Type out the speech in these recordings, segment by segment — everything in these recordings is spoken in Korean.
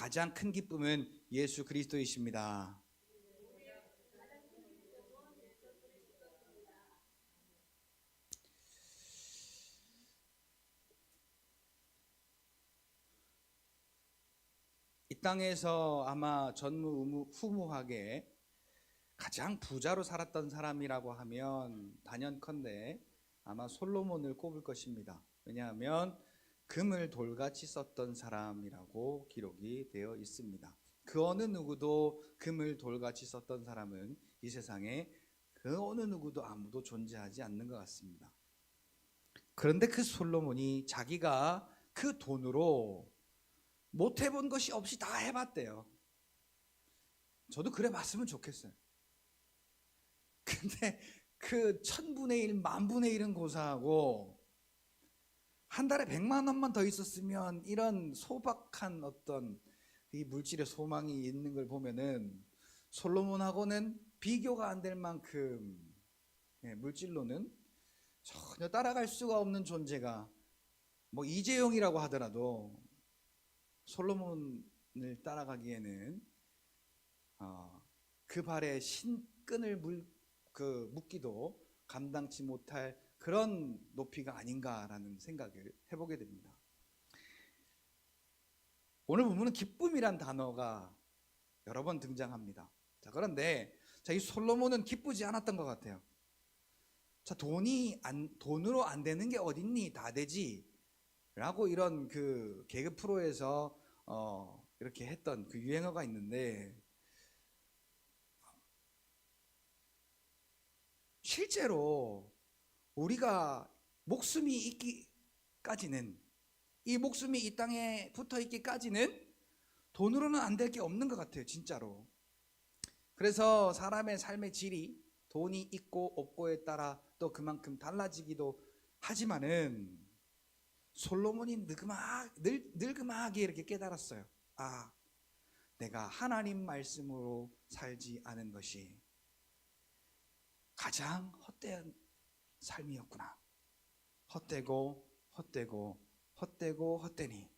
가장 큰 기쁨은 예수 그리스도이십니다. 이 땅에서 아마 전무후무하게 가장 부자로 살았던 사람이라고 하면 단연컨대 아마 솔로몬을 꼽을 것입니다. 왜냐하면 금을 돌같이 썼던 사람이라고 기록이 되어 있습니다. 그 어느 누구도 금을 돌같이 썼던 사람은 이 세상에 그 어느 누구도 아무도 존재하지 않는 것 같습니다. 그런데 그 솔로몬이 자기가 그 돈으로 못 해본 것이 없이 다 해봤대요. 저도 그래 봤으면 좋겠어요. 근데 그 1000분의 1, 10,000분의 1은 고사하고 한 달에 100만 원만 더 있었으면 이런 소박한 어떤 이 물질의 소망이 있는 걸 보면은 솔로몬하고는 비교가 안 될 만큼 물질로는 전혀 따라갈 수가 없는 존재가 뭐 이재용이라고 하더라도 솔로몬을 따라가기에는 그 발에 신끈을 묶기도 감당치 못할 그런 높이가 아닌가라는 생각을 해보게 됩니다. 오늘 본문은 기쁨이란 단어가 여러 번 등장합니다. 자, 그런데 이 솔로몬은 기쁘지 않았던 것 같아요. 자, 돈으로 안 되는 게 어딨니? 다 되지. 라고 이런 그 개그 프로에서 이렇게 했던 그 유행어가 있는데, 실제로 우리가 목숨이 있기까지는, 이 목숨이 이 땅에 붙어 있기까지는 돈으로는 안 될 게 없는 것 같아요, 진짜로. 그래서 사람의 삶의 질이 돈이 있고 없고에 따라 또 그만큼 달라지기도 하지만은 솔로몬이 늙음하게 이렇게 깨달았어요. 아, 내가 하나님 말씀으로 살지 않은 것이 가장 헛된 삶이었구나. 헛되고 헛되니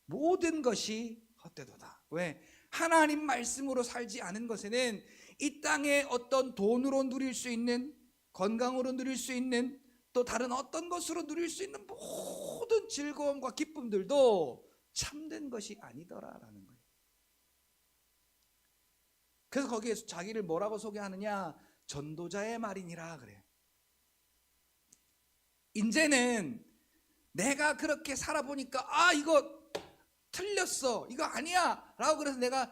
모든 것이 헛되도다. 왜? 하나님 말씀으로 살지 않은 것에는 이 땅에 어떤 돈으로 누릴 수 있는, 건강으로 누릴 수 있는, 또 다른 어떤 것으로 누릴 수 있는 모든 즐거움과 기쁨들도 참된 것이 아니더라라는 거예요. 그래서 거기에서 자기를 뭐라고 소개하느냐? 전도자의 말이니라 그래요. 이제는 내가 그렇게 살아보니까 이거 틀렸어, 이거 아니야 라고, 그래서 내가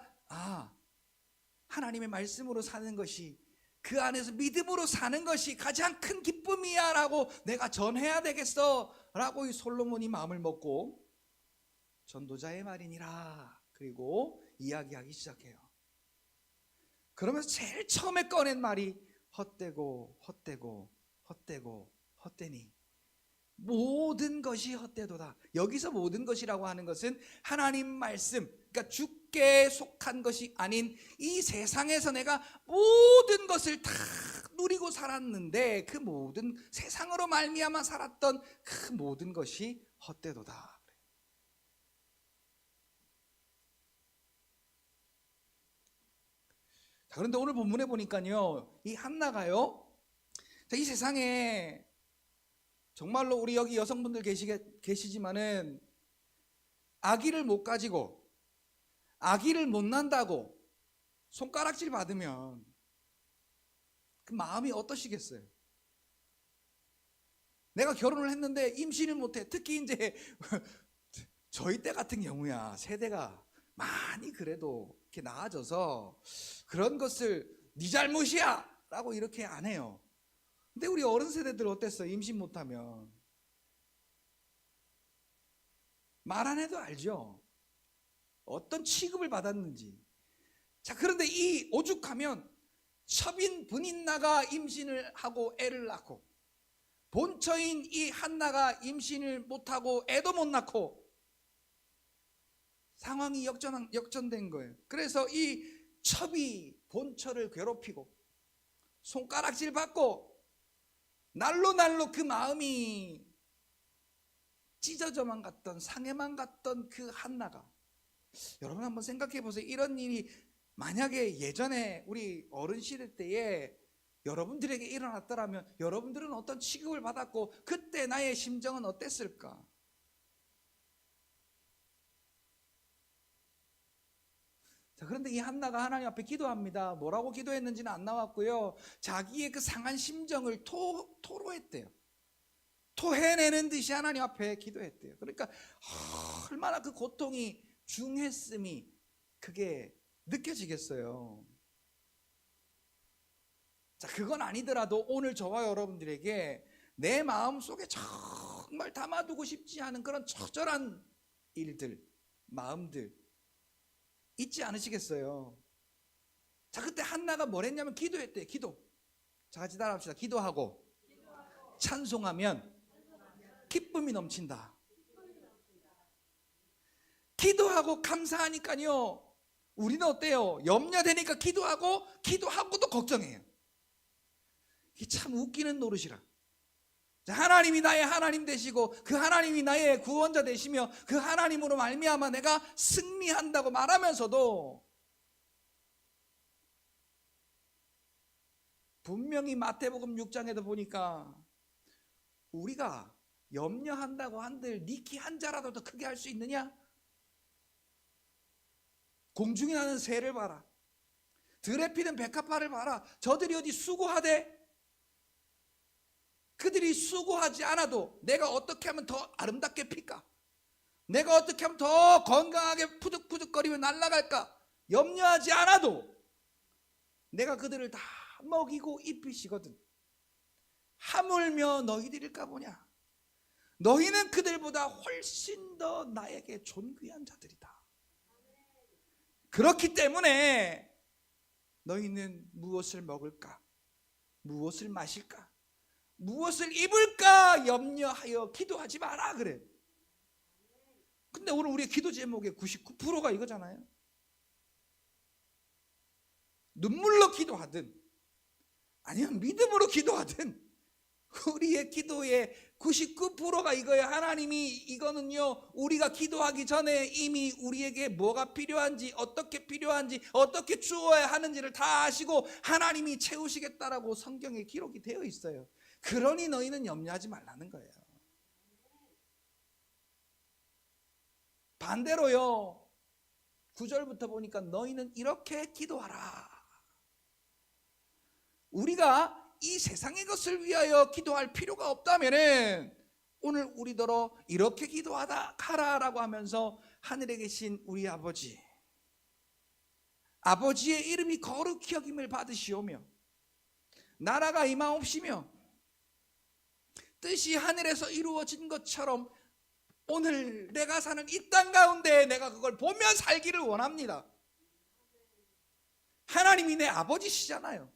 하나님의 말씀으로 사는 것이, 그 안에서 믿음으로 사는 것이 가장 큰 기쁨이야 라고 내가 전해야 되겠어 라고 이 솔로몬이 마음을 먹고 전도자의 말이니라 그리고 이야기하기 시작해요. 그러면서 제일 처음에 꺼낸 말이 헛되고 헛되니 모든 것이 헛되도다. 여기서 모든 것이라고 하는 것은 하나님 말씀, 그러니까 주께 속한 것이 아닌 이 세상에서 내가 모든 것을 다 누리고 살았는데 그 모든 세상으로 말미암아 살았던 그 모든 것이 헛되도다. 자, 그런데 오늘 본문에 보니까요, 이 한나가요, 이 세상에 정말로 우리 여기 여성분들 계시지만은 아기를 못 가지고 아기를 못 낳는다고 손가락질 받으면 그 마음이 어떠시겠어요? 내가 결혼을 했는데 임신을 못해. 특히 이제 저희 때 같은 경우야 세대가 많이 그래도 이렇게 나아져서 그런 것을 네 잘못이야 라고 이렇게 안 해요. 근데 우리 어른 세대들 어땠어? 임신 못하면 말 안 해도 알죠. 어떤 취급을 받았는지. 자, 그런데 이 오죽하면 첩인 분인나가 임신을 하고 애를 낳고 본처인 이 한나가 임신을 못하고 애도 못 낳고 상황이 역전된 거예요. 그래서 이 첩이 본처를 괴롭히고 손가락질 받고 날로 그 마음이 찢어져만 갔던, 상해만 갔던 그 한나가 여러분 한번 생각해 보세요. 이런 일이 만약에 예전에 우리 어른 시대 때에 여러분들에게 일어났더라면 여러분들은 어떤 취급을 받았고 그때 나의 심정은 어땠을까? 자, 그런데 이 한나가 하나님 앞에 기도합니다. 뭐라고 기도했는지는 안 나왔고요. 자기의 그 상한 심정을 토로했대요. 토해내는 듯이 하나님 앞에 기도했대요. 그러니까 얼마나 그 고통이 중했음이 그게 느껴지겠어요. 자, 그건 아니더라도 오늘 저와 여러분들에게 내 마음속에 정말 담아두고 싶지 않은 그런 처절한 일들, 마음들 있지 않으시겠어요? 자, 그때 한나가 뭘 했냐면 기도했대요. 기도. 자, 같이 따라합시다. 기도하고 찬송하면 기쁨이 넘친다. 기도하고 감사하니까요, 우리는 어때요? 염려되니까 기도하고도 걱정해요. 이게 참 웃기는 노릇이라. 하나님이 나의 하나님 되시고 그 하나님이 나의 구원자 되시며 그 하나님으로 말미암아 내가 승리한다고 말하면서도 분명히 마태복음 6장에도 보니까 우리가 염려한다고 한들 네 키 한 자라도 더 크게 할 수 있느냐? 공중에 나는 새를 봐라. 들에 피는 백합화를 봐라. 저들이 어디 수고하되? 그들이 수고하지 않아도 내가 어떻게 하면 더 아름답게 필까? 내가 어떻게 하면 더 건강하게 푸득푸득거리며 날아갈까? 염려하지 않아도 내가 그들을 다 먹이고 입히시거든. 하물며 너희들일까 보냐? 너희는 그들보다 훨씬 더 나에게 존귀한 자들이다. 그렇기 때문에 너희는 무엇을 먹을까? 무엇을 마실까? 무엇을 입을까? 염려하여 기도하지 마라 그래. 근데 오늘 우리의 기도 제목의 99%가 이거잖아요. 눈물로 기도하든 아니면 믿음으로 기도하든 우리의 기도의 99%가 이거예요. 하나님이 이거는요, 우리가 기도하기 전에 이미 우리에게 뭐가 필요한지, 어떻게 필요한지, 어떻게 주어야 하는지를 다 아시고 하나님이 채우시겠다라고 성경에 기록이 되어 있어요. 그러니 너희는 염려하지 말라는 거예요. 반대로요, 9절부터 보니까 너희는 이렇게 기도하라. 우리가 이 세상의 것을 위하여 기도할 필요가 없다면은 오늘 우리더러 이렇게 기도하라라고 하면서 하늘에 계신 우리 아버지, 아버지의 이름이 거룩히 여김을 받으시오며 나라가 임하옵시며 뜻이 하늘에서 이루어진 것처럼 오늘 내가 사는 이 땅 가운데 내가 그걸 보며 살기를 원합니다. 하나님이 내 아버지시잖아요.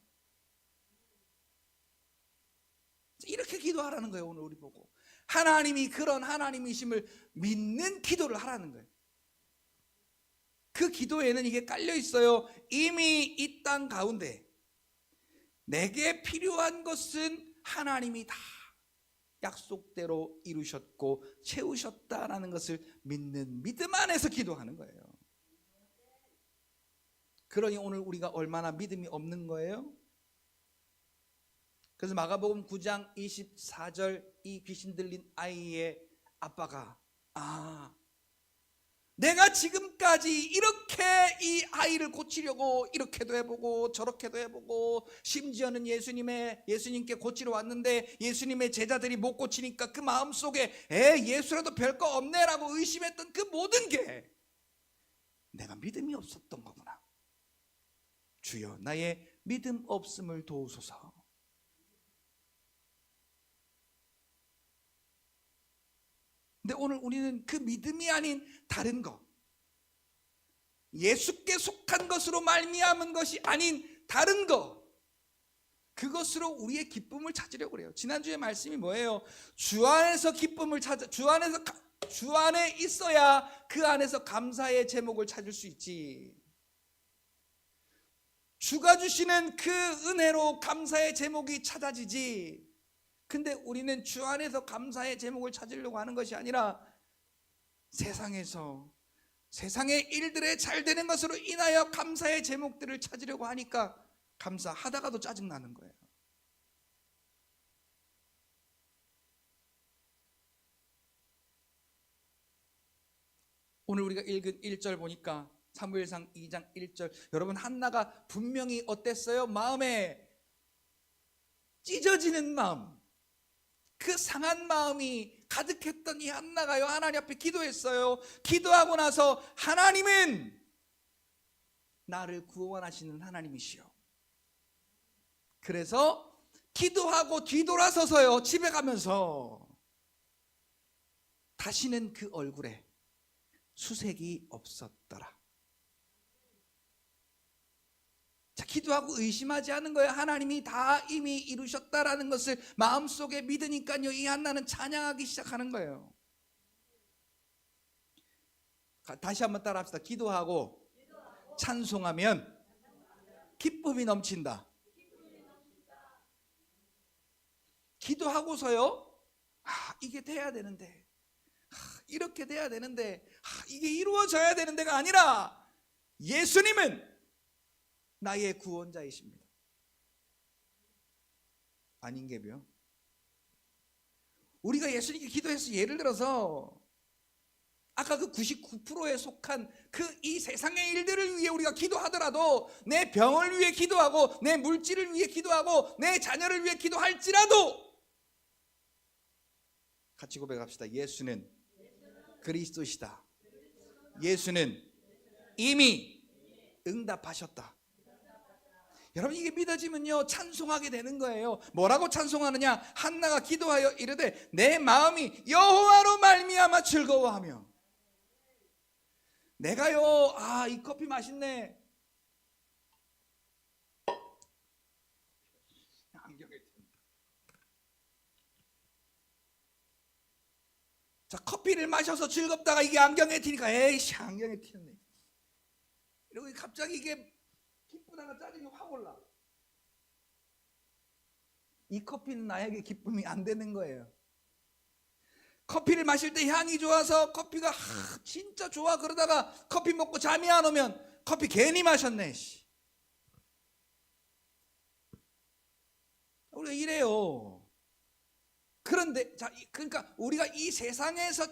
이렇게 기도하라는 거예요. 오늘 우리 보고 하나님이 그런 하나님이심을 믿는 기도를 하라는 거예요. 그 기도에는 이게 깔려 있어요. 이미 이 땅 가운데 내게 필요한 것은 하나님이 다 약속대로 이루셨고 채우셨다라는 것을 믿는 믿음 안에서 기도하는 거예요. 그러니 오늘 우리가 얼마나 믿음이 없는 거예요? 그래서 마가복음 9장 24절 이 귀신 들린 아이의 아빠가 내가 지금까지 이렇게 이 아이를 고치려고 이렇게도 해보고 저렇게도 해보고 심지어는 예수님께 고치러 왔는데 예수님의 제자들이 못 고치니까 그 마음속에 예수라도 별거 없네라고 의심했던 그 모든 게 내가 믿음이 없었던 거구나. 주여 나의 믿음 없음을 도우소서. 근데 오늘 우리는 그 믿음이 아닌 다른 것, 예수께 속한 것으로 말미암은 것이 아닌 다른 것, 그것으로 우리의 기쁨을 찾으려고 그래요. 지난주에 말씀이 뭐예요? 주 안에서 기쁨을 찾아, 주 안에 있어야 그 안에서 감사의 제목을 찾을 수 있지. 주가 주시는 그 은혜로 감사의 제목이 찾아지지. 근데 우리는 주 안에서 감사의 제목을 찾으려고 하는 것이 아니라 세상에서 세상의 일들에 잘 되는 것으로 인하여 감사의 제목들을 찾으려고 하니까 감사하다가도 짜증나는 거예요. 오늘 우리가 읽은 1절 보니까 사무엘상 2장 1절, 여러분 한나가 분명히 어땠어요? 마음에 찢어지는 마음, 그 상한 마음이 가득했던 이 한나가요, 하나님 앞에 기도했어요. 기도하고 나서 하나님은 나를 구원하시는 하나님이시여. 그래서 기도하고 뒤돌아서서요, 집에 가면서 다시는 그 얼굴에 수색이 없었더라. 자, 기도하고 의심하지 않은 거예요. 하나님이 다 이미 이루셨다라는 것을 마음속에 믿으니까요, 이 한나는 찬양하기 시작하는 거예요. 다시 한번 따라 합시다. 기도하고 찬송하면 기쁨이 넘친다. 기도하고서요, 이게 돼야 되는데, 이렇게 돼야 되는데, 이게 이루어져야 되는 데가 아니라 예수님은 나의 구원자이십니다. 아닌게요. 우리가 예수님께 기도해서, 예를 들어서 아까 그 99%에 속한 이 세상의 일들을 위해 우리가 기도하더라도, 내 병을 위해 기도하고 내 물질을 위해 기도하고 내 자녀를 위해 기도할지라도 같이 고백합시다. 예수는 그리스도시다. 예수는 이미 응답하셨다. 여러분, 이게 믿어지면요, 찬송하게 되는 거예요. 뭐라고 찬송하느냐? 한나가 기도하여 이르되 내 마음이 여호와로 말미암아 즐거워하며. 내가요, 이 커피 맛있네. 안경에 튄다. 자, 커피를 마셔서 즐겁다가 이게 안경에 튀니까 에이씨, 안경에 튀었네. 이러고 갑자기 이게 기쁘다가 짜증이 확 올라. 이 커피는 나에게 기쁨이 안 되는 거예요. 커피를 마실 때 향이 좋아서 커피가 진짜 좋아, 그러다가 커피 먹고 잠이 안 오면 커피 괜히 마셨네. 우리가 이래요. 그런데 자, 그러니까 우리가 이 세상에서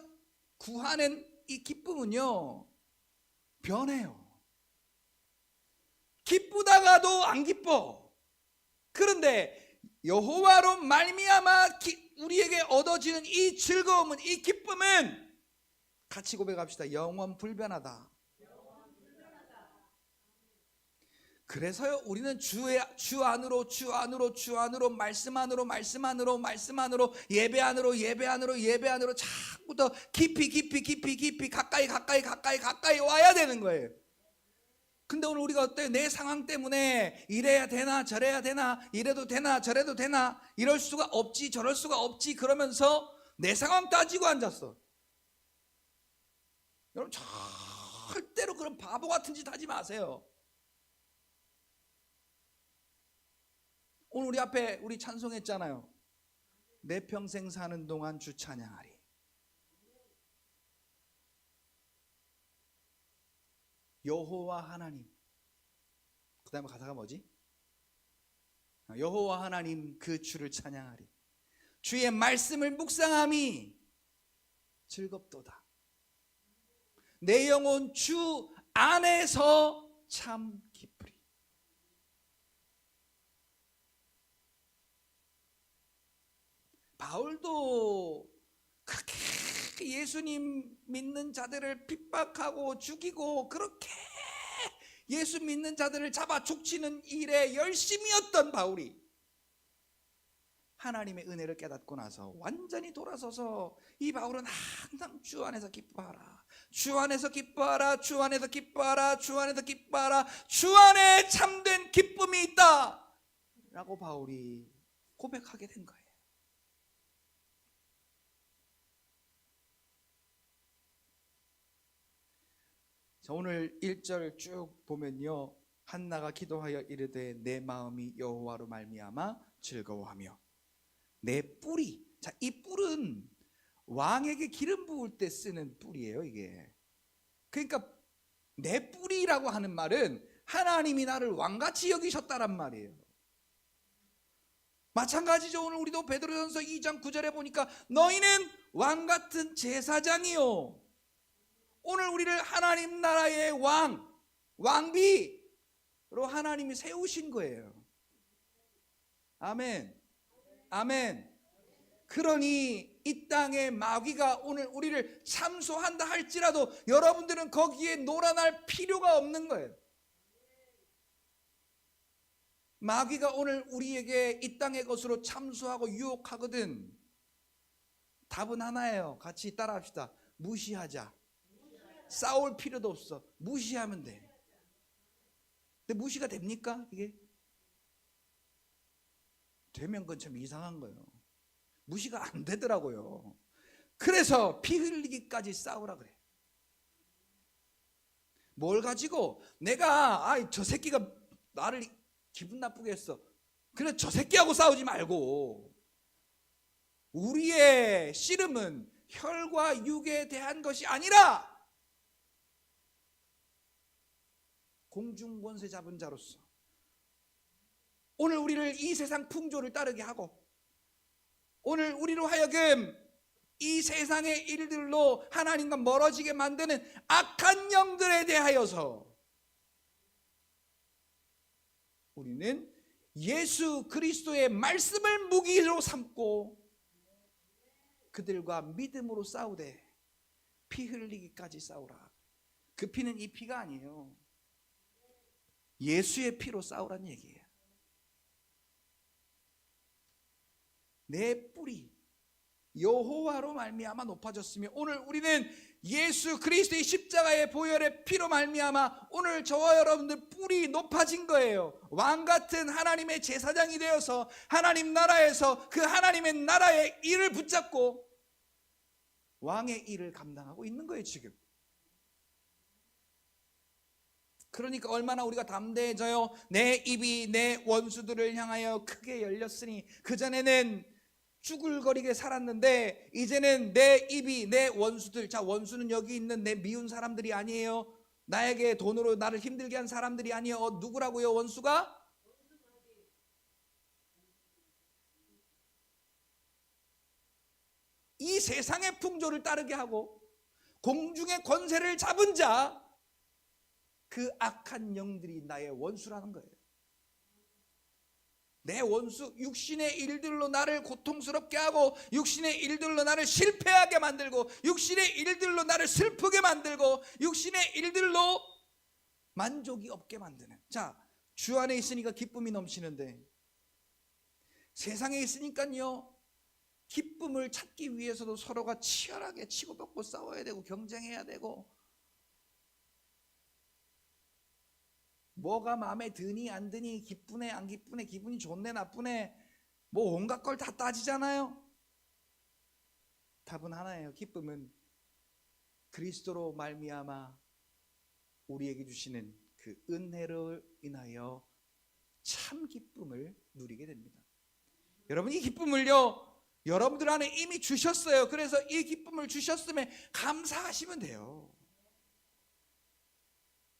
구하는 이 기쁨은요, 변해요. 기쁘다가도 안 기뻐. 그런데 여호와로 말미암아 우리에게 얻어지는 이 즐거움은, 이 기쁨은, 같이 고백합시다. 영원 불변하다. 그래서요, 우리는 주 안으로 말씀 안으로 예배 안으로 자꾸 더 깊이 가까이 와야 되는 거예요. 근데 오늘 우리가 어때요? 내 상황 때문에 이래야 되나 저래야 되나, 이래도 되나 저래도 되나, 이럴 수가 없지 저럴 수가 없지 그러면서 내 상황 따지고 앉았어. 여러분, 절대로 그런 바보 같은 짓 하지 마세요. 오늘 우리 앞에 우리 찬송했잖아요. 내 평생 사는 동안 주 찬양하리. 여호와 하나님. 그 다음에 가사가 뭐지? 여호와 하나님 그 주를 찬양하리. 주의 말씀을 묵상함이 즐겁도다. 내 영혼 주 안에서 참 기쁘리. 바울도 그렇게 예수님 믿는 자들을 핍박하고 죽이고 그렇게 예수 믿는 자들을 잡아 족치는 일에 열심이었던 바울이 하나님의 은혜를 깨닫고 나서 완전히 돌아서서, 이 바울은 항상 주 안에서 기뻐하라, 주 안에서 기뻐하라, 주 안에서 기뻐하라, 주 안에서 기뻐하라, 주 안에 참된 기쁨이 있다 라고 바울이 고백하게 된 거예요. 자, 오늘 1절 쭉 보면요, 한나가 기도하여 이르되 내 마음이 여호와로 말미암아 즐거워하며. 내 뿔이, 자, 이 뿔은 왕에게 기름 부을 때 쓰는 뿔이에요. 이게 그러니까 내 뿌리라고 하는 말은 하나님이 나를 왕같이 여기셨다란 말이에요. 마찬가지죠. 오늘 우리도 베드로전서 2장 9절에 보니까 너희는 왕같은 제사장이요. 오늘 우리를 하나님 나라의 왕비로 하나님이 세우신 거예요. 아멘. 아멘. 그러니 이 땅에 마귀가 오늘 우리를 참소한다 할지라도 여러분들은 거기에 놀아날 필요가 없는 거예요. 마귀가 오늘 우리에게 이 땅의 것으로 참소하고 유혹하거든. 답은 하나예요. 같이 따라합시다. 무시하자. 싸울 필요도 없어. 무시하면 돼. 근데 무시가 됩니까? 이게? 되면 그건 참 이상한 거예요. 무시가 안 되더라고요. 그래서 피 흘리기까지 싸우라 그래. 뭘 가지고 내가 저 새끼가 나를 기분 나쁘게 했어. 그래 저 새끼하고 싸우지 말고 우리의 씨름은 혈과 육에 대한 것이 아니라 공중권세 잡은 자로서 오늘 우리를 이 세상 풍조를 따르게 하고 오늘 우리로 하여금 이 세상의 일들로 하나님과 멀어지게 만드는 악한 영들에 대하여서 우리는 예수 그리스도의 말씀을 무기로 삼고 그들과 믿음으로 싸우되 피 흘리기까지 싸우라. 그 피는 이 피가 아니에요. 예수의 피로 싸우란 얘기예요. 내 뿌리 여호와로 말미암아 높아졌으며 오늘 우리는 예수 그리스도의 십자가의 보혈의 피로 말미암아 오늘 저와 여러분들 뿌리 높아진 거예요. 왕같은 하나님의 제사장이 되어서 하나님 나라에서 그 하나님의 나라의 일을 붙잡고 왕의 일을 감당하고 있는 거예요 지금. 그러니까 얼마나 우리가 담대해져요. 내 입이 내 원수들을 향하여 크게 열렸으니 그전에는 쭈글거리게 살았는데 이제는 내 입이 내 원수들, 자 원수는 여기 있는 내 미운 사람들이 아니에요. 나에게 돈으로 나를 힘들게 한 사람들이 아니에요. 누구라고요? 원수가? 이 세상의 풍조를 따르게 하고 공중의 권세를 잡은 자, 그 악한 영들이 나의 원수라는 거예요. 내 원수, 육신의 일들로 나를 고통스럽게 하고 육신의 일들로 나를 실패하게 만들고 육신의 일들로 나를 슬프게 만들고 육신의 일들로 만족이 없게 만드는, 자, 주 안에 있으니까 기쁨이 넘치는데 세상에 있으니까요 기쁨을 찾기 위해서도 서로가 치열하게 치고받고 싸워야 되고 경쟁해야 되고 뭐가 마음에 드니 안 드니 기쁘네 안 기쁘네 기분이 좋네 나쁘네 뭐 온갖 걸 다 따지잖아요. 답은 하나예요. 기쁨은 그리스도로 말미암아 우리에게 주시는 그 은혜로 인하여 참 기쁨을 누리게 됩니다. 여러분 이 기쁨을요 여러분들 안에 이미 주셨어요. 그래서 이 기쁨을 주셨음에 감사하시면 돼요.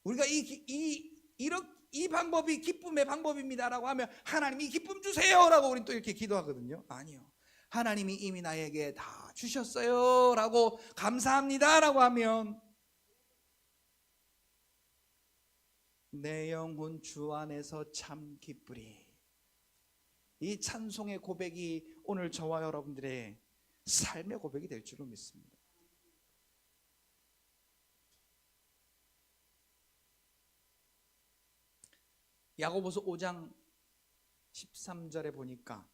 우리가 이 방법이 기쁨의 방법입니다라고 하면 하나님이 기쁨 주세요라고 우리는 또 이렇게 기도하거든요. 아니요. 하나님이 이미 나에게 다 주셨어요라고 감사합니다라고 하면 내 영혼 주 안에서 참 기쁘리. 이 찬송의 고백이 오늘 저와 여러분들의 삶의 고백이 될 줄로 믿습니다. 야고보서 5장 13절에 보니까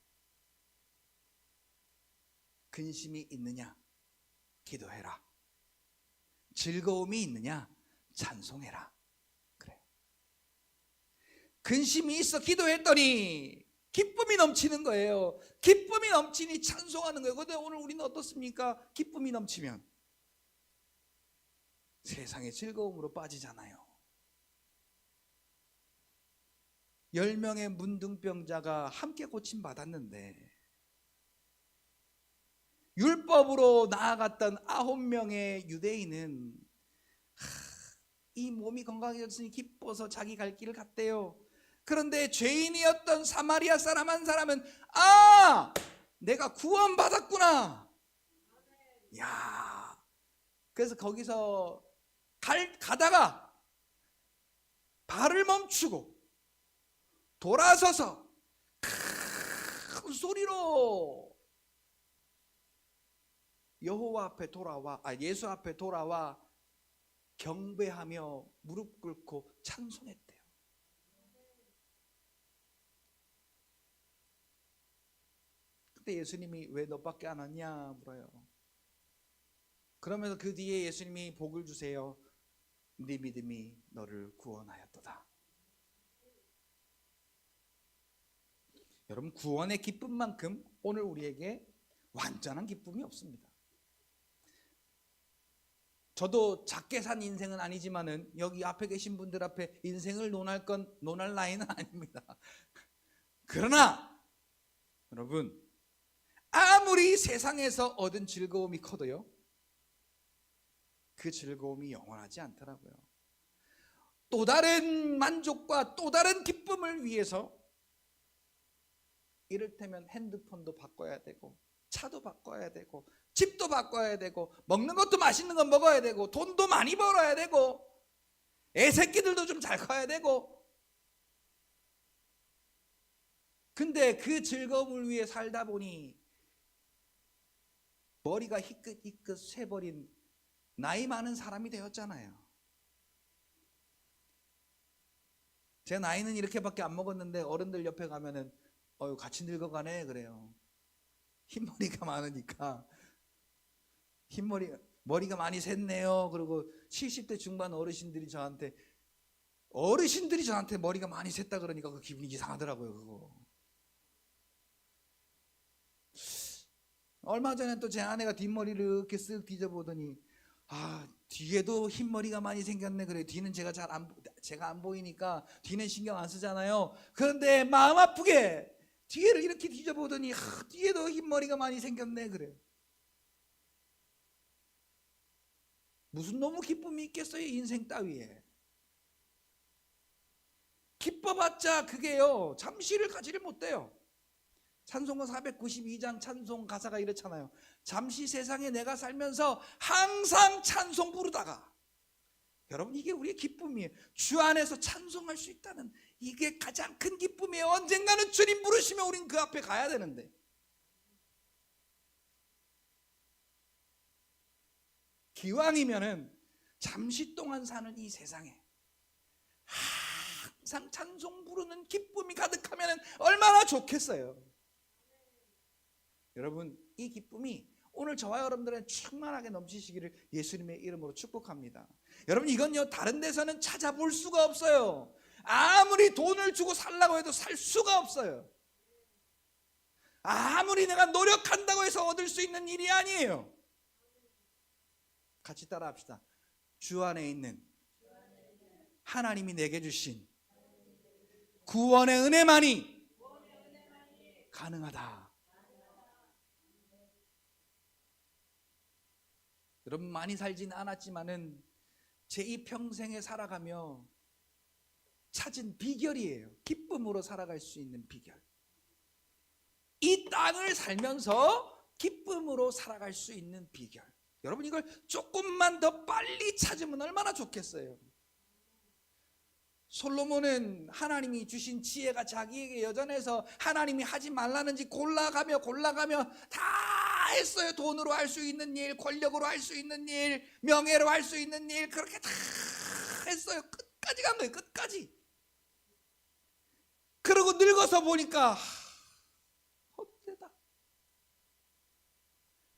근심이 있느냐 기도해라, 즐거움이 있느냐 찬송해라. 그래. 근심이 있어 기도했더니 기쁨이 넘치는 거예요. 기쁨이 넘치니 찬송하는 거예요. 그런데 오늘 우리는 어떻습니까? 기쁨이 넘치면 세상의 즐거움으로 빠지잖아요. 10명의 문둥병자가 함께 고침받았는데 율법으로 나아갔던 9명의 유대인은 이 몸이 건강해졌으니 기뻐서 자기 갈 길을 갔대요. 그런데 죄인이었던 사마리아 사람 한 사람은 내가 구원받았구나. 야, 그래서 거기서 가다가 발을 멈추고 돌아서서 큰 소리로 여호와 앞에 예수 앞에 돌아와 경배하며 무릎 꿇고 찬송했대요. 그때 예수님이 왜 너밖에 안 왔냐 물어요. 그러면서 그 뒤에 예수님이 복을 주세요. 네 믿음이 너를 구원하였도다. 여러분, 구원의 기쁨만큼 오늘 우리에게 완전한 기쁨이 없습니다. 저도 작게 산 인생은 아니지만은 여기 앞에 계신 분들 앞에 인생을 논할 나이는 아닙니다. 그러나 여러분, 아무리 세상에서 얻은 즐거움이 커도요, 그 즐거움이 영원하지 않더라고요. 또 다른 만족과 또 다른 기쁨을 위해서 이를테면 핸드폰도 바꿔야 되고, 차도 바꿔야 되고, 집도 바꿔야 되고, 먹는 것도 맛있는 거 먹어야 되고, 돈도 많이 벌어야 되고, 애 새끼들도 좀 잘 커야 되고. 근데 그 즐거움을 위해 살다 보니 머리가 희끗희끗 쇠버린 나이 많은 사람이 되었잖아요. 제 나이는 이렇게밖에 안 먹었는데 어른들 옆에 가면은 같이 늙어가네 그래요. 흰머리가 많으니까 머리가 많이 샜네요. 그리고 70대 중반 어르신들이 저한테 머리가 많이 샜다 그러니까 그 기분이 이상하더라고요. 그거. 얼마 전에 또 제 아내가 뒷머리를 이렇게 쓱 뒤져보더니 뒤에도 흰머리가 많이 생겼네 그래. 뒤는 제가 안 보이니까 뒤는 신경 안 쓰잖아요. 그런데 마음 아프게 뒤에를 이렇게 뒤져보더니 뒤에도 흰머리가 많이 생겼네 그래. 무슨 너무 기쁨이 있겠어요, 인생 따위에. 기뻐봤자 그게요, 잠시를 가지를 못해요. 찬송가 492장 찬송 가사가 이렇잖아요. 잠시 세상에 내가 살면서 항상 찬송 부르다가. 여러분, 이게 우리의 기쁨이에요. 주 안에서 찬송할 수 있다는 이게 가장 큰 기쁨이에요. 언젠가는 주님 부르시면 우린 그 앞에 가야 되는데. 기왕이면은 잠시 동안 사는 이 세상에 항상 찬송 부르는 기쁨이 가득하면 얼마나 좋겠어요. 여러분, 이 기쁨이 오늘 저와 여러분들은 충만하게 넘치시기를 예수님의 이름으로 축복합니다. 여러분, 이건요 다른 데서는 찾아볼 수가 없어요. 아무리 돈을 주고 살라고 해도 살 수가 없어요. 아무리 내가 노력한다고 해서 얻을 수 있는 일이 아니에요. 같이 따라 합시다. 주 안에 있는 하나님이 내게 주신 구원의 은혜만이 가능하다. 여러분, 많이 살지는 않았지만은 제 이 평생에 살아가며 찾은 비결이에요. 기쁨으로 살아갈 수 있는 비결. 이 땅을 살면서 기쁨으로 살아갈 수 있는 비결. 여러분, 이걸 조금만 더 빨리 찾으면 얼마나 좋겠어요. 솔로몬은 하나님이 주신 지혜가 자기에게 여전해서 하나님이 하지 말라는 지 골라가며 다 했어요. 돈으로 할 수 있는 일, 권력으로 할 수 있는 일, 명예로 할 수 있는 일, 그렇게 다 했어요. 끝까지 간 거예요. 끝까지. 그러고 늙어서 보니까 헛되다.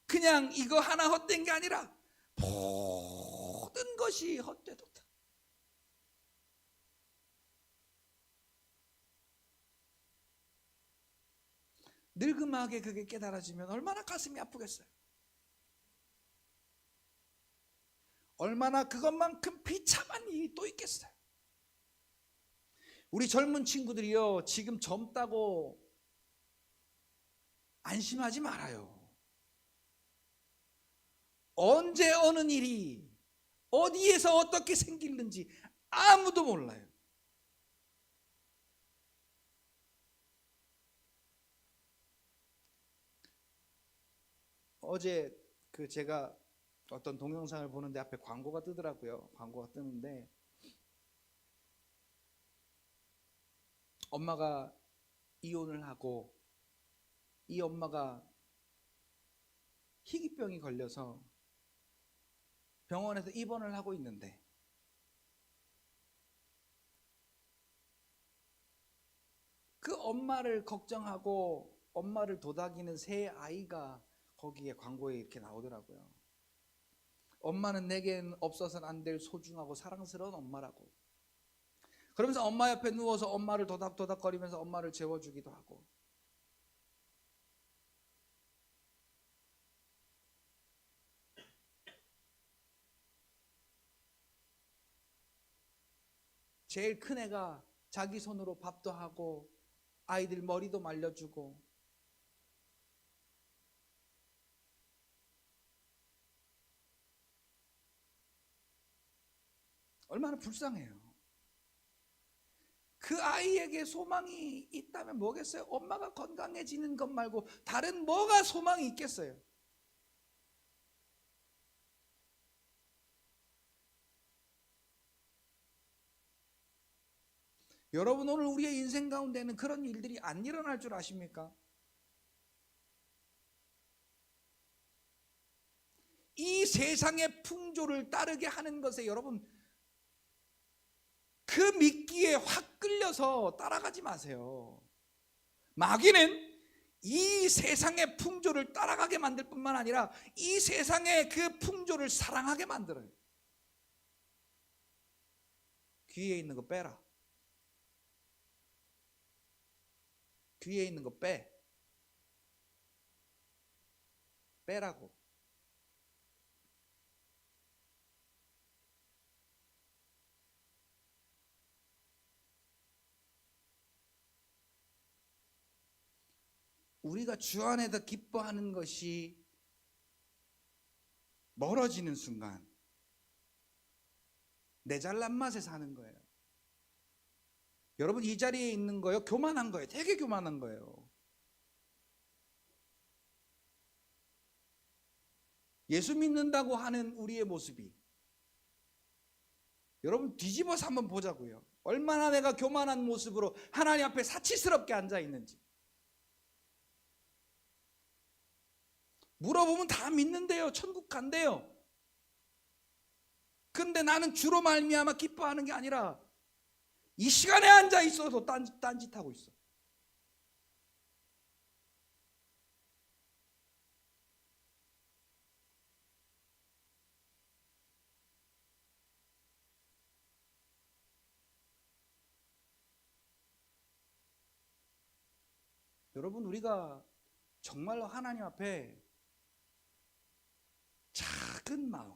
그냥 이거 하나 헛된 게 아니라 모든 것이 헛되도다. 늙음하게 그게 깨달아지면 얼마나 가슴이 아프겠어요. 얼마나 그것만큼 비참한 일이 또 있겠어요. 우리 젊은 친구들이요, 지금 젊다고 안심하지 말아요. 언제 어느 일이 어디에서 어떻게 생기는지 아무도 몰라요. 어제 제가 어떤 동영상을 보는데 앞에 광고가 뜨더라고요. 광고가 뜨는데 엄마가 이혼을 하고 이 엄마가 희귀병이 걸려서 병원에서 입원을 하고 있는데 그 엄마를 걱정하고 엄마를 도닥이는 새 아이가 거기에 광고에 이렇게 나오더라고요. 엄마는 내겐 없어서는 안 될 소중하고 사랑스러운 엄마라고. 그러면서 엄마 옆에 누워서 엄마를 도닥도닥거리면서 엄마를 재워주기도 하고. 제일 큰 애가 자기 손으로 밥도 하고 아이들 머리도 말려주고. 얼마나 불쌍해요. 그 아이에게 소망이 있다면 뭐겠어요? 엄마가 건강해지는 것 말고 다른 뭐가 소망이 있겠어요? 여러분, 오늘 우리의 인생 가운데는 그런 일들이 안 일어날 줄 아십니까? 이 세상의 풍조를 따르게 하는 것에 여러분, 그 미끼에 확 끌려서 따라가지 마세요. 마귀는 이 세상의 풍조를 따라가게 만들 뿐만 아니라 이 세상의 그 풍조를 사랑하게 만들어요. 귀에 있는 거 빼라. 귀에 있는 거 빼. 빼라고. 우리가 주 안에서 기뻐하는 것이 멀어지는 순간 내 잘난 맛에 사는 거예요. 여러분, 이 자리에 있는 거요, 교만한 거예요. 되게 교만한 거예요. 예수 믿는다고 하는 우리의 모습이, 여러분 뒤집어서 한번 보자고요. 얼마나 내가 교만한 모습으로 하나님 앞에 사치스럽게 앉아 있는지. 물어보면 다 믿는데요. 천국 간대요. 근데 나는 주로 말미암아 기뻐하는 게 아니라 이 시간에 앉아 있어도 딴짓하고 있어. 여러분, 우리가 정말로 하나님 앞에 작은 마음,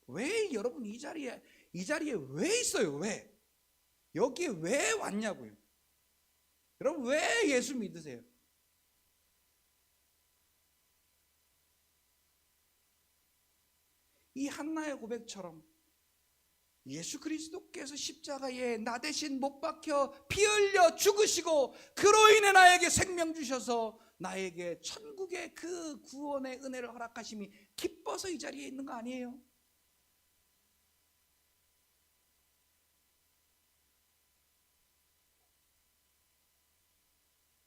왜 여러분 이 자리에 왜 있어요? 왜? 여기에 왜 왔냐고요? 여러분, 왜 예수 믿으세요? 이 한나의 고백처럼 예수 그리스도께서 십자가에 나 대신 못 박혀 피 흘려 죽으시고 그로 인해 나에게 생명 주셔서 나에게 천국의 그 구원의 은혜를 허락하심이 기뻐서 이 자리에 있는 거 아니에요?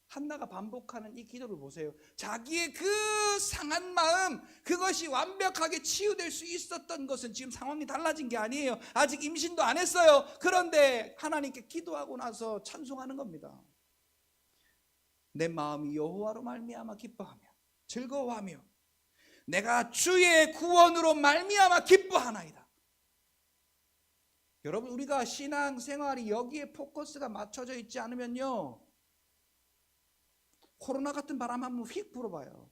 한나가 반복하는 이 기도를 보세요. 자기의 그 상한 마음, 그것이 완벽하게 치유될 수 있었던 것은 지금 상황이 달라진 게 아니에요. 아직 임신도 안 했어요. 그런데 하나님께 기도하고 나서 찬송하는 겁니다. 내 마음이 여호와로 말미암아 기뻐하며 즐거워하며 내가 주의 구원으로 말미암아 기뻐하나이다. 여러분, 우리가 신앙생활이 여기에 포커스가 맞춰져 있지 않으면요, 코로나 같은 바람 한번 휙 불어봐요.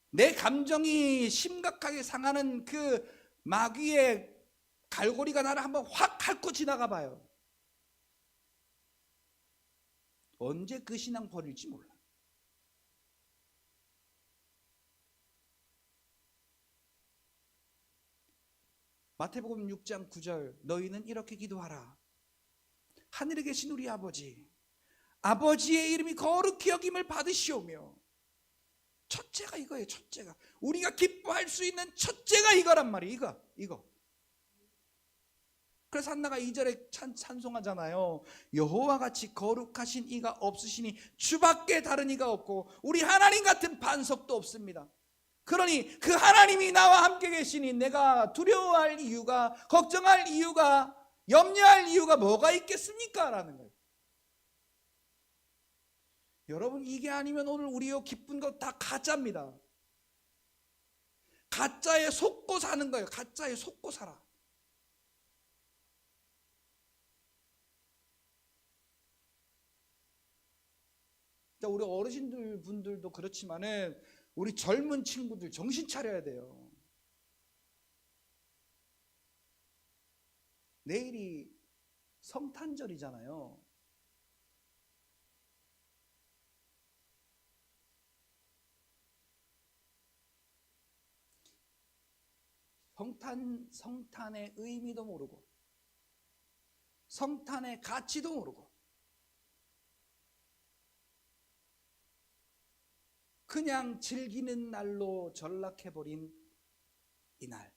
내 감정이 심각하게 상하는 그 마귀의 갈고리가 나를 한번 확 핥고 지나가 봐요. 언제 그 신앙 버릴지 몰라. 마태복음 6장 9절 너희는 이렇게 기도하라. 하늘에 계신 우리 아버지, 아버지의 이름이 거룩히 여김을 받으시오며. 첫째가 이거예요. 첫째가 우리가 기뻐할 수 있는 첫째가 이거란 말이에요. 이거. 그래서 한나가 2절에 찬송하잖아요. 여호와 같이 거룩하신 이가 없으시니 주밖에 다른 이가 없고 우리 하나님 같은 반석도 없습니다. 그러니 그 하나님이 나와 함께 계시니 내가 두려워할 이유가, 걱정할 이유가, 염려할 이유가 뭐가 있겠습니까? 라는 거예요. 여러분, 이게 아니면 오늘 우리의 기쁜 것 다 가짜입니다. 가짜에 속고 사는 거예요. 가짜에 속고 살아. 우리 어르신들 분들도 그렇지만은 우리 젊은 친구들 정신 차려야 돼요. 내일이 성탄절이잖아요. 성탄의 의미도 모르고 성탄의 가치도 모르고 그냥 즐기는 날로 전락해버린 이날.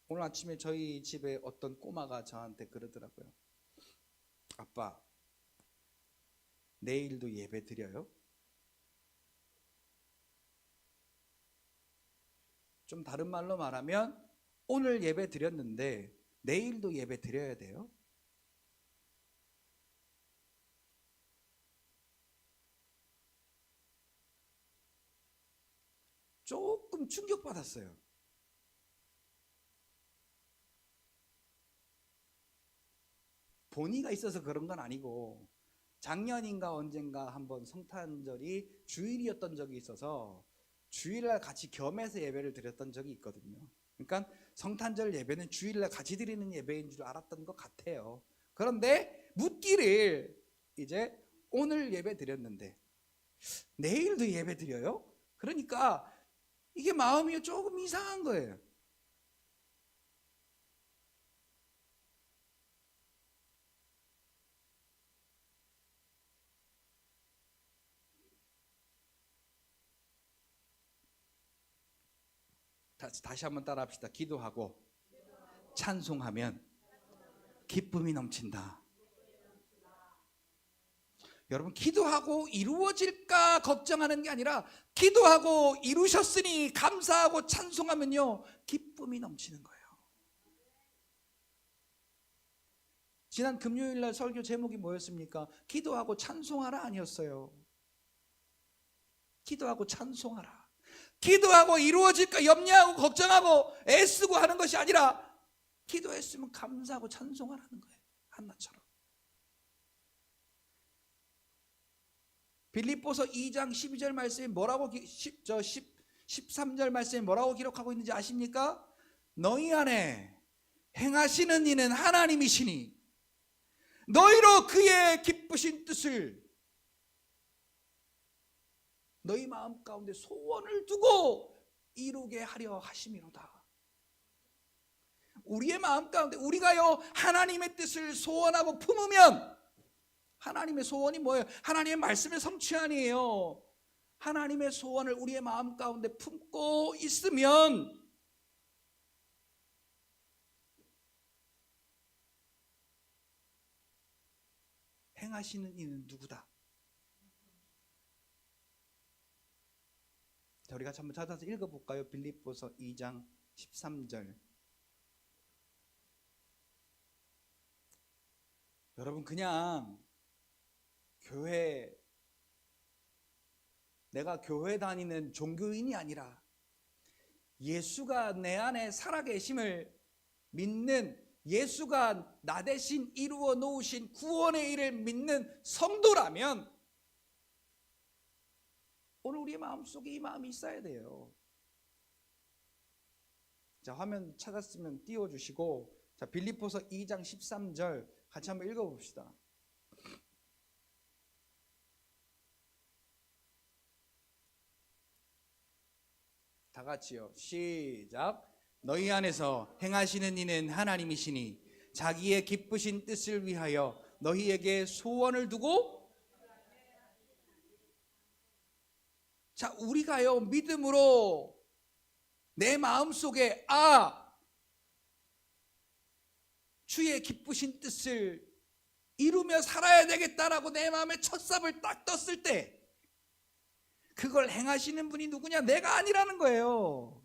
오늘 아침에 저희 집에 어떤 꼬마가 저한테 그러더라고요. 아빠, 내일도 예배 드려요? 좀 다른 말로 말하면 오늘 예배 드렸는데 내일도 예배 드려야 돼요? 조금 충격받았어요. 본의가 있어서 그런 건 아니고 작년인가 언젠가 한번 성탄절이 주일이었던 적이 있어서 주일날 같이 겸해서 예배를 드렸던 적이 있거든요. 그러니까 성탄절 예배는 주일날 같이 드리는 예배인 줄 알았던 것 같아요. 그런데 묻기를 이제 오늘 예배 드렸는데 내일도 예배 드려요? 그러니까 이게 마음이 조금 이상한 거예요. 다시 한번 따라 합시다. 기도하고 찬송하면 기쁨이 넘친다. 여러분, 기도하고 이루어질까 걱정하는 게 아니라 기도하고 이루셨으니 감사하고 찬송하면요 기쁨이 넘치는 거예요. 지난 금요일날 설교 제목이 뭐였습니까? 기도하고 찬송하라 아니었어요. 기도하고 찬송하라. 기도하고 이루어질까 염려하고 걱정하고 애쓰고 하는 것이 아니라 기도했으면 감사하고 찬송하라는 거예요. 한나처럼. 빌립보서 2장 12절 말씀에 뭐라고 13절 말씀에 뭐라고 기록하고 있는지 아십니까? 너희 안에 행하시는 이는 하나님이시니 너희로 그의 기쁘신 뜻을 너희 마음 가운데 소원을 두고 이루게 하려 하심이로다. 우리의 마음 가운데 우리가요 하나님의 뜻을 소원하고 품으면, 하나님의 소원이 뭐예요? 하나님의 말씀의 성취아니에요. 하나님의 소원을 우리의 마음 가운데 품고 있으면 행하시는 이는 누구다? 자, 우리가 한번 찾아서 읽어볼까요? 빌립보서 2장 13절. 여러분, 그냥 내가 교회 다니는 종교인이 아니라 예수가 내 안에 살아계심을 믿는, 예수가 나 대신 이루어 놓으신 구원의 일을 믿는 성도라면 오늘 우리의 마음속에 이 마음이 있어야 돼요. 자, 화면 찾았으면 띄워주시고, 자, 빌립보서 2장 13절 같이 한번 읽어봅시다. 다 같이요. 시작. 너희 안에서 행하시는 이는 하나님이시니 자기의 기쁘신 뜻을 위하여 너희에게 소원을 두고. 자, 우리가요 믿음으로 내 마음속에 주의 기쁘신 뜻을 이루며 살아야 되겠다라고 내 마음에 첫삽을 딱 떴을 때 그걸 행하시는 분이 누구냐? 내가 아니라는 거예요.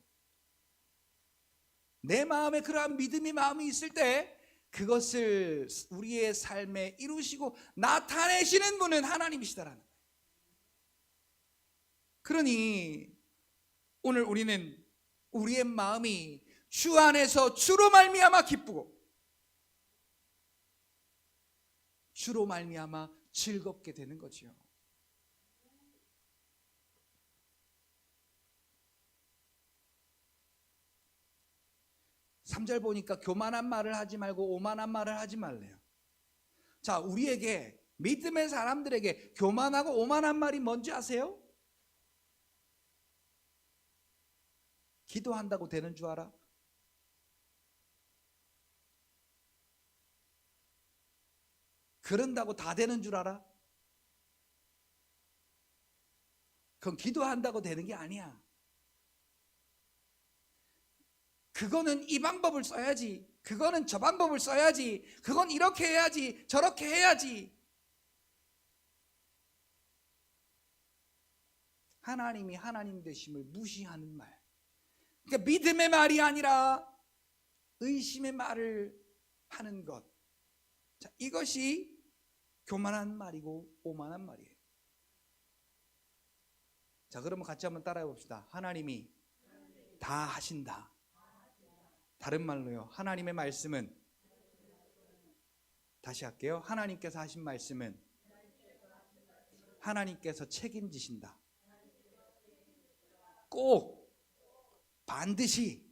내 마음에 그러한 믿음의 마음이 있을 때 그것을 우리의 삶에 이루시고 나타내시는 분은 하나님이시다라는 거예요. 그러니 오늘 우리는 우리의 마음이 주 안에서 주로 말미암아 기쁘고 주로 말미암아 즐겁게 되는 거지요. 3절 보니까 교만한 말을 하지 말고 오만한 말을 하지 말래요. 자, 우리에게 믿음의 사람들에게 교만하고 오만한 말이 뭔지 아세요? 기도한다고 되는 줄 알아? 그런다고 다 되는 줄 알아? 그건 기도한다고 되는 게 아니야. 그거는 이 방법을 써야지, 그거는 저 방법을 써야지, 그건 이렇게 해야지, 저렇게 해야지. 하나님이 하나님 되심을 무시하는 말, 그러니까 믿음의 말이 아니라 의심의 말을 하는 것. 자, 이것이 교만한 말이고 오만한 말이에요. 자, 그러면 같이 한번 따라해 봅시다. 하나님이 다 하신다. 다른 말로요, 하나님의 말씀은, 다시 할게요. 하나님께서 하신 말씀은 하나님께서 책임지신다. 꼭 반드시.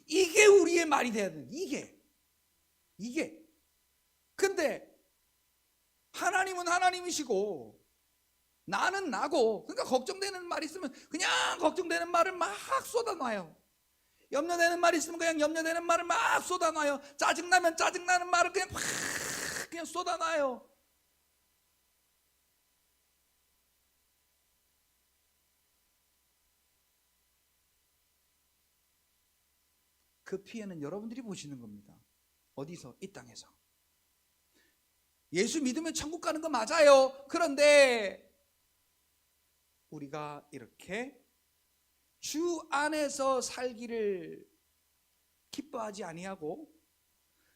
이게 우리의 말이 돼야 되는, 이게. 근데 하나님은 하나님이시고 나는 나고, 그러니까 걱정되는 말 있으면 그냥 걱정되는 말을 막 쏟아놔요. 염려되는 말 있으면 그냥 염려되는 말을 막 쏟아놔요. 짜증나면 짜증나는 말을 그냥 쏟아놔요. 그 피해는 여러분들이 보시는 겁니다. 어디서? 이 땅에서. 예수 믿으면 천국 가는 거 맞아요. 그런데 우리가 이렇게 주 안에서 살기를 기뻐하지 아니하고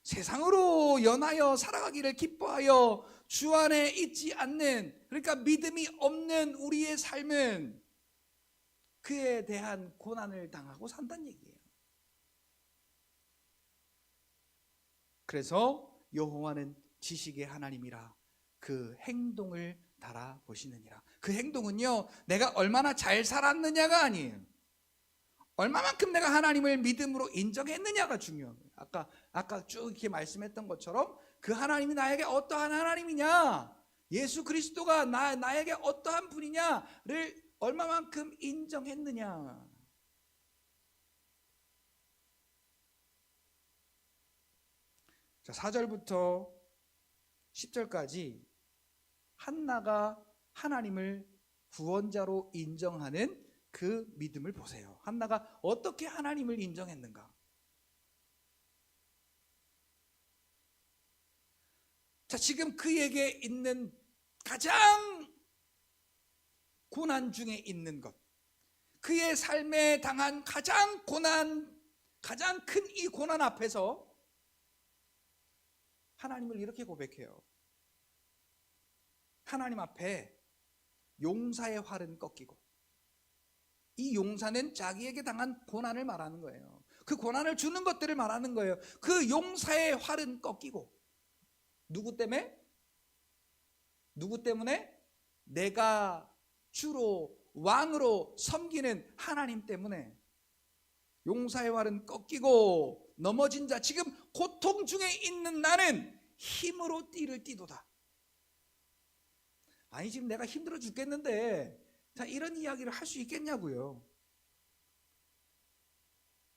세상으로 연하여 살아가기를 기뻐하여 주 안에 있지 않는, 그러니까 믿음이 없는 우리의 삶은 그에 대한 고난을 당하고 산다는 얘기예요. 그래서 여호와는 지식의 하나님이라 그 행동을 달아보시느니라. 그 행동은요, 내가 얼마나 잘 살았느냐가 아니에요. 얼마만큼 내가 하나님을 믿음으로 인정했느냐가 중요한 거예요. 아까 쭉 이렇게 말씀했던 것처럼 그 하나님이 나에게 어떠한 하나님이냐, 예수 그리스도가 나에게 어떠한 분이냐를 얼마만큼 인정했느냐. 자, 4절부터 10절까지 한나가 하나님을 구원자로 인정하는 그 믿음을 보세요. 한나가 어떻게 하나님을 인정했는가? 자, 지금 그에게 있는 가장 고난 중에 있는 것, 그의 삶에 당한 가장 큰 이 고난 앞에서 하나님을 이렇게 고백해요. 하나님 앞에 용사의 활은 꺾이고, 이 용사는 자기에게 당한 고난을 말하는 거예요. 그 고난을 주는 것들을 말하는 거예요. 그 용사의 활은 꺾이고, 누구 때문에? 내가 주로 왕으로 섬기는 하나님 때문에 용사의 활은 꺾이고, 넘어진 자, 지금 고통 중에 있는 나는 힘으로 띠를 띠도다. 아니, 지금 내가 힘들어 죽겠는데 자, 이런 이야기를 할 수 있겠냐고요.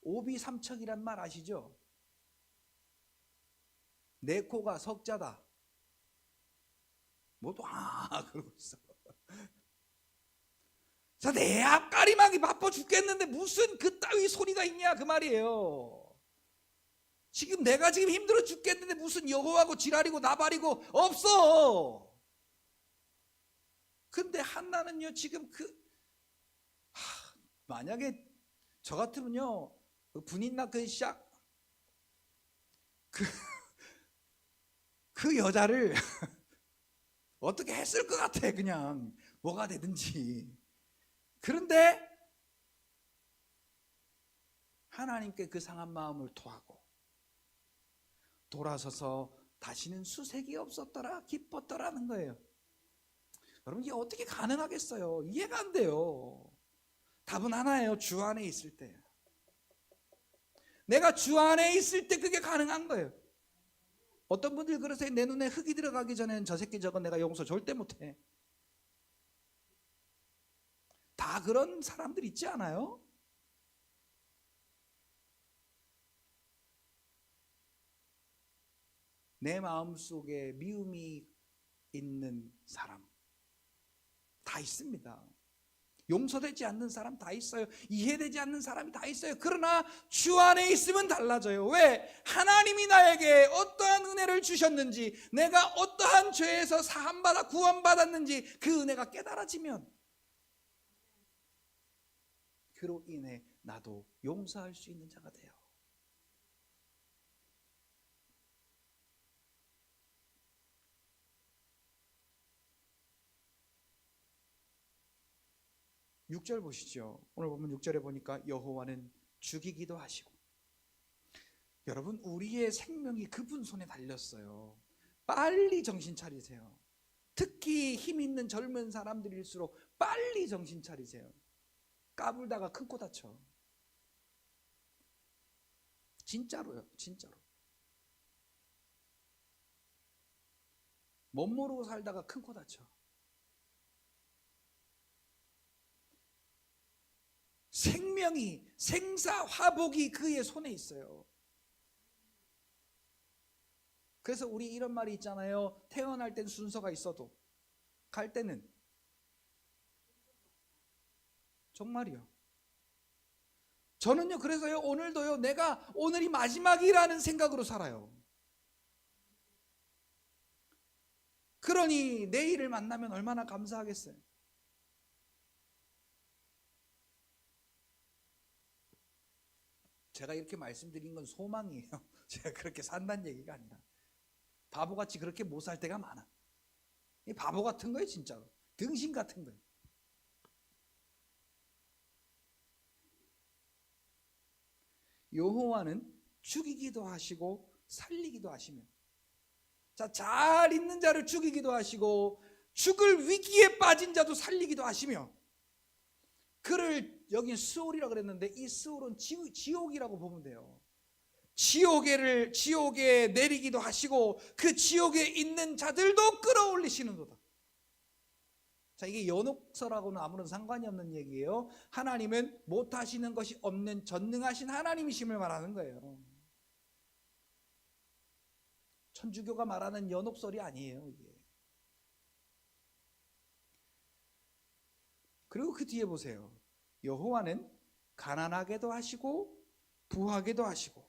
오비삼척이란 말 아시죠? 내 코가 석자다. 뭐도 그러고 있어. 자, 내 앞가림하기 바빠 죽겠는데 무슨 그따위 소리가 있냐 그 말이에요. 지금 내가 지금 힘들어 죽겠는데 무슨 여호와고 지랄이고 나발이고 없어. 근데 한나는요 지금 만약에 저 같으면요 분인나 그 여자를 어떻게 했을 것 같아. 그냥 뭐가 되든지. 그런데 하나님께 그 상한 마음을 토하고 돌아서서 다시는 수색이 없었더라 기뻤더라는 거예요. 여러분, 이게 어떻게 가능하겠어요? 이해가 안 돼요. 답은 하나예요. 주 안에 있을 때. 내가 주 안에 있을 때 그게 가능한 거예요. 어떤 분들 그러세요. 내 눈에 흙이 들어가기 전에는 저 새끼 저건 내가 용서 절대 못해. 다 그런 사람들 있지 않아요? 내 마음속에 미움이 있는 사람 다 있습니다. 용서되지 않는 사람 다 있어요. 이해되지 않는 사람이 다 있어요. 그러나 주 안에 있으면 달라져요. 왜? 하나님이 나에게 어떠한 은혜를 주셨는지, 내가 어떠한 죄에서 사함받아 구원받았는지 그 은혜가 깨달아지면 그로 인해 나도 용서할 수 있는 자가 돼요. 6절 보시죠. 오늘 보면 6절에 보니까 여호와는 죽이기도 하시고. 여러분, 우리의 생명이 그분 손에 달렸어요. 빨리 정신 차리세요. 특히 힘 있는 젊은 사람들일수록 빨리 정신 차리세요. 까불다가 큰 코 다쳐. 진짜로요. 진짜로. 못 모르고 살다가 큰 코 다쳐. 생명이, 생사화복이 그의 손에 있어요. 그래서 우리 이런 말이 있잖아요. 태어날 땐 순서가 있어도 갈 때는, 정말이요. 저는요 그래서요 오늘도요 내가 오늘이 마지막이라는 생각으로 살아요. 그러니 내일을 만나면 얼마나 감사하겠어요. 제가 이렇게 말씀드린 건 소망이에요. 제가 그렇게 산다는 얘기가 아니라 바보같이 그렇게 못 살 때가 많아. 이 바보 같은 거예요. 진짜로 등신 같은 거예요. 여호와는 죽이기도 하시고 살리기도 하시며, 자, 잘 있는 자를 죽이기도 하시고 죽을 위기에 빠진 자도 살리기도 하시며, 그를 여긴 스올이라고 그랬는데 이 스올은 지옥이라고 보면 돼요. 지옥에 내리기도 하시고 그 지옥에 있는 자들도 끌어올리시는도다. 자, 이게 연옥서라고는 아무런 상관이 없는 얘기예요. 하나님은 못하시는 것이 없는 전능하신 하나님이심을 말하는 거예요. 천주교가 말하는 연옥설이 아니에요, 이게. 그리고 그 뒤에 보세요. 여호와는 가난하게도 하시고 부하게도 하시고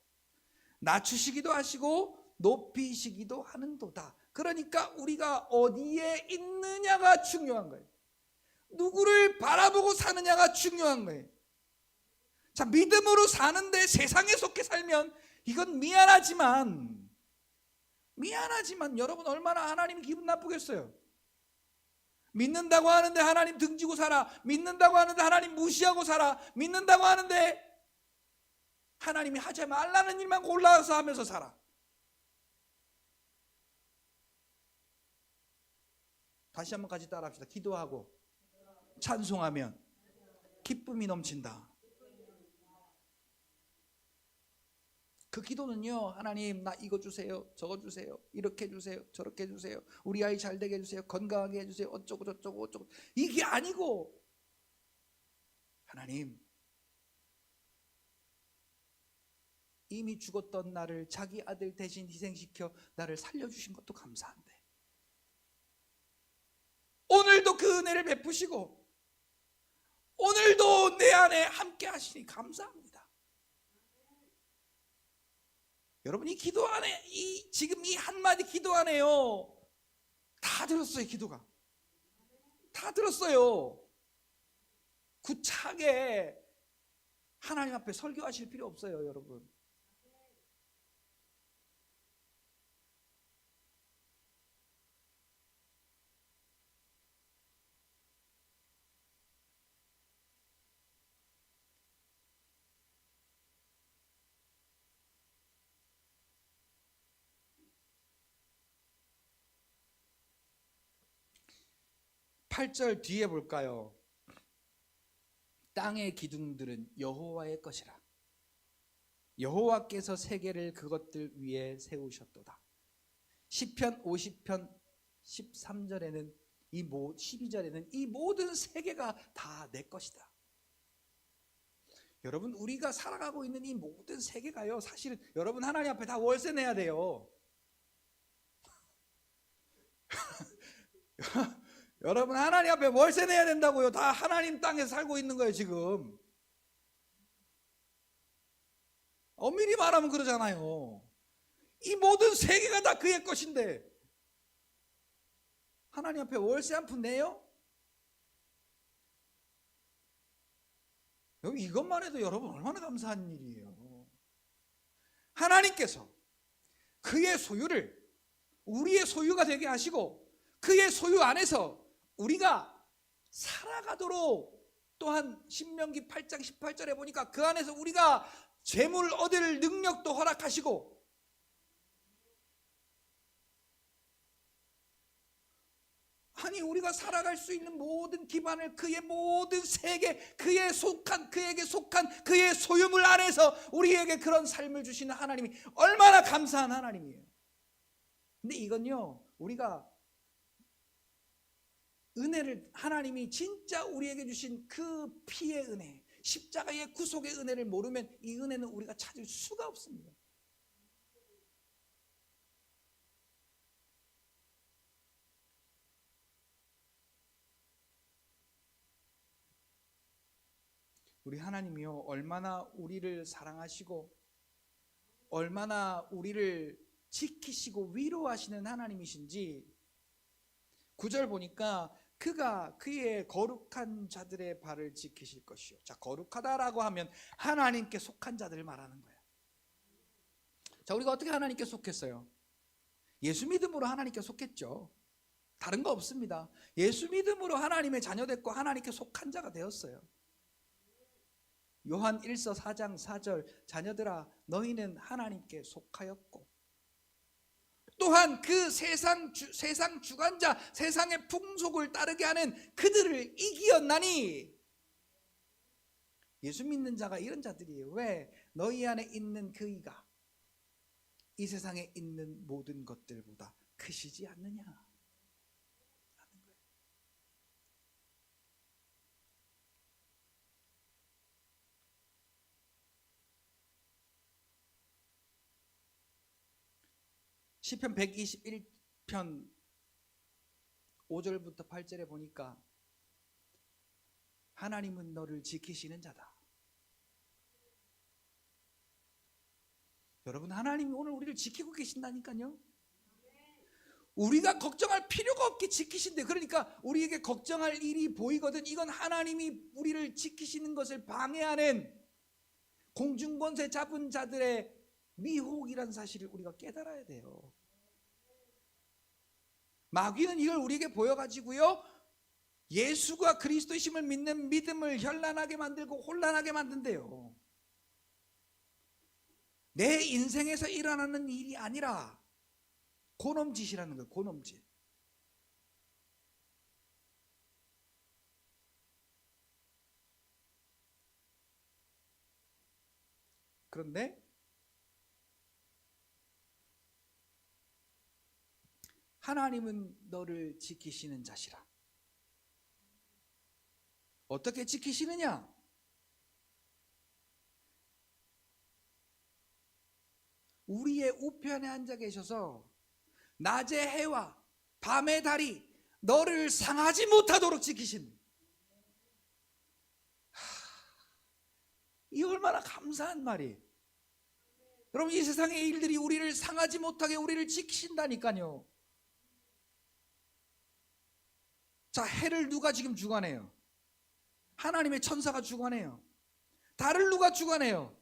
낮추시기도 하시고 높이시기도 하는도다. 그러니까 우리가 어디에 있느냐가 중요한 거예요. 누구를 바라보고 사느냐가 중요한 거예요. 자, 믿음으로 사는데 세상에 속해 살면 이건 미안하지만 여러분 얼마나 하나님이 기분 나쁘겠어요. 믿는다고 하는데 하나님 등지고 살아. 믿는다고 하는데 하나님 무시하고 살아. 믿는다고 하는데 하나님이 하지 말라는 일만 골라서 하면서 살아. 다시 한번 같이 따라합시다. 기도하고 찬송하면 기쁨이 넘친다. 그 기도는요, 하나님 나 이거 주세요, 저거 주세요, 이렇게 주세요, 저렇게 주세요, 우리 아이 잘 되게 해주세요, 건강하게 해주세요, 어쩌고 저쩌고 어쩌고, 이게 아니고 하나님, 이미 죽었던 나를 자기 아들 대신 희생시켜 나를 살려주신 것도 감사한데 오늘도 그 은혜를 베푸시고 오늘도 내 안에 함께 하시니 감사합니다. 여러분, 이 기도 안에 지금 이 한마디 기도 안에요 다 들었어요. 기도가 다 들었어요. 구차하게 하나님 앞에 설교하실 필요 없어요. 여러분, 8절 뒤에 볼까요? 땅의 기둥들은 여호와의 것이라. 여호와께서 세계를 그것들 위에 세우셨도다. 시편 50편 13절에는 12절에는 이 모든 세계가 다 내 것이다. 여러분, 우리가 살아가고 있는 이 모든 세계가요, 사실은 여러분 하나님 앞에 다 월세 내야 돼요. 여러분 하나님 앞에 월세 내야 된다고요. 다 하나님 땅에 살고 있는 거예요 지금. 엄밀히 말하면 그러잖아요. 이 모든 세계가 다 그의 것인데 하나님 앞에 월세 한 푼 내요? 이것만 해도 여러분 얼마나 감사한 일이에요. 하나님께서 그의 소유를 우리의 소유가 되게 하시고 그의 소유 안에서 우리가 살아가도록, 또한 신명기 8장 18절에 보니까 그 안에서 우리가 재물 얻을 능력도 허락하시고, 아니 우리가 살아갈 수 있는 모든 기반을 그의 모든 세계, 그에게 속한 그의 소유물 안에서 우리에게 그런 삶을 주시는 하나님이 얼마나 감사한 하나님이에요. 근데 이건요, 우리가 은혜를, 하나님이 진짜 우리에게 주신 그 피의 은혜, 십자가의 구속의 은혜를 모르면 이 은혜는 우리가 찾을 수가 없습니다. 우리 하나님이요, 얼마나 우리를 사랑하시고 얼마나 우리를 지키시고 위로하시는 하나님이신지 9절 보니까 그가 그의 거룩한 자들의 발을 지키실 것이요. 자, 거룩하다라고 하면 하나님께 속한 자들을 말하는 거예요. 자, 우리가 어떻게 하나님께 속했어요? 예수 믿음으로 하나님께 속했죠. 다른 거 없습니다. 예수 믿음으로 하나님의 자녀 됐고 하나님께 속한 자가 되었어요. 요한 1서 4장 4절, 자녀들아 너희는 하나님께 속하였고 또한 그 세상 주관자, 세상의 풍속을 따르게 하는 그들을 이기었나니. 예수 믿는 자가 이런 자들이에요. 왜? 너희 안에 있는 그 이가 이 세상에 있는 모든 것들보다 크시지 않느냐 하는 거예요. 시편 121편 5절부터 8절에 보니까 하나님은 너를 지키시는 자다. 여러분, 하나님이 오늘 우리를 지키고 계신다니까요. 우리가 걱정할 필요가 없게 지키신대. 그러니까 우리에게 걱정할 일이 보이거든. 이건 하나님이 우리를 지키시는 것을 방해하는 공중권세 잡은 자들의 미혹이라는 사실을 우리가 깨달아야 돼요. 마귀는 이걸 우리에게 보여가지고요, 예수가 그리스도이심을 믿는 믿음을 현란하게 만들고 혼란하게 만든대요. 내 인생에서 일어나는 일이 아니라 고놈짓이라는 거예요. 고놈짓. 그런데 하나님은 너를 지키시는 자시라. 어떻게 지키시느냐? 우리의 우편에 앉아 계셔서 낮의 해와 밤의 달이 너를 상하지 못하도록 지키신, 이 얼마나 감사한 말이에요. 여러분, 이 세상의 일들이 우리를 상하지 못하게 우리를 지키신다니까요. 자, 해를 누가 지금 주관해요? 하나님의 천사가 주관해요. 달을 누가 주관해요?